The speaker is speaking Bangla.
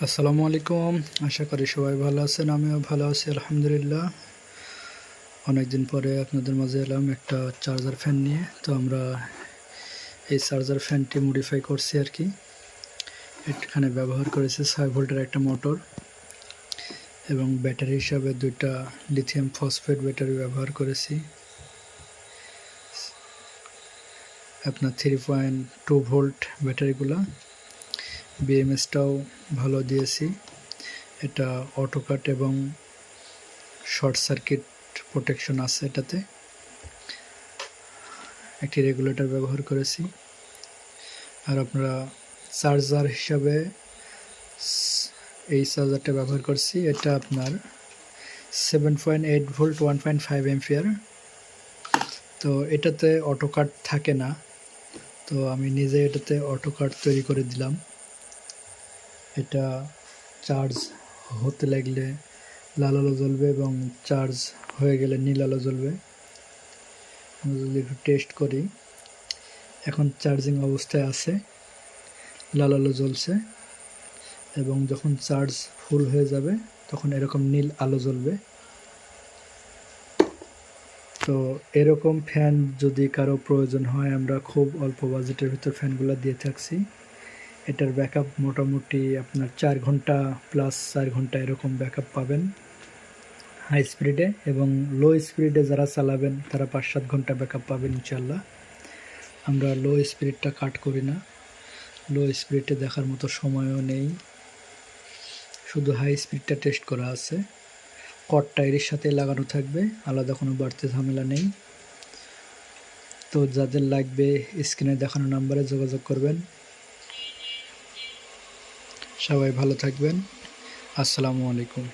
আসসালামু আলাইকুম। আশা করি সবাই ভালো আছেন, আমিও ভালো আছি আলহামদুলিল্লাহ। অনেকদিন পরে আপনাদের মাঝে এলাম একটা চার্জার ফ্যান নিয়ে। তো আমরা এই চার্জার ফ্যানটি মডিফাই করছি আর কি। এখানে ব্যবহার করেছি 6 ভোল্টের একটা মোটর এবং ব্যাটারি হিসাবে দুইটা লিথিয়াম ফসফেট ব্যাটারি ব্যবহার করেছি। আপনার 3.2 ভোল্ট ব্যাটারিগুলো, বিএমএসটাও ভালো দিয়েছি। এটা অটো কাট এবং শর্ট সার্কিট প্রোটেকশন আছে এটাতে। একটি রেগুলেটর ব্যবহার করেছি। আর আপনারা চার্জার হিসাবে এই চার্জারটা ব্যবহার করছি। এটা আপনার 7.8 ভোল্ট 1.5 এম্পিয়ার। তো এটাতে অটো কাট থাকে না, তো আমি নিজে এটাতে অটো কাট তৈরি করে দিলাম। এটা চার্জ হতে লাগলে লাল আলো জ্বলবে এবং চার্জ হয়ে গেলে নীল আলো জ্বলবে। আমরা যদি একটু টেস্ট করি, এখন চার্জিং অবস্থায় আছে, লাল আলো জ্বলছে, এবং যখন চার্জ ফুল হয়ে যাবে তখন এরকম নীল আলো জ্বলবে। তো এরকম ফ্যান যদি কারো প্রয়োজন হয়, আমরা খুব অল্প বাজেটের ভিতর ফ্যানগুলো দিয়ে থাকছি। এটার ব্যাকআপ মোটামুটি আপনার 4 ঘন্টা প্লাস 4 ঘন্টা এরকম ব্যাকআপ পাবেন হাই স্পিডে, এবং লো স্পিডে যারা চালাবেন তারা 5-7 ঘন্টা ব্যাকআপ পাবেন ইনশাল্লাহ। আমরা লো স্পিডটা কাট করি না, লো স্পিডে দেখার মতো সময়ও নেই, শুধু হাই স্পিডটা টেস্ট করা আছে। কট টায়ারের সাথে লাগানো থাকবে, আলাদা কোনো বাড়তি ঝামেলা নেই। তো যাদের লাগবে স্ক্রিনে দেখানো নাম্বারে যোগাযোগ করবেন। সবাই ভালো থাকবেন। আসসালামু আলাইকুম।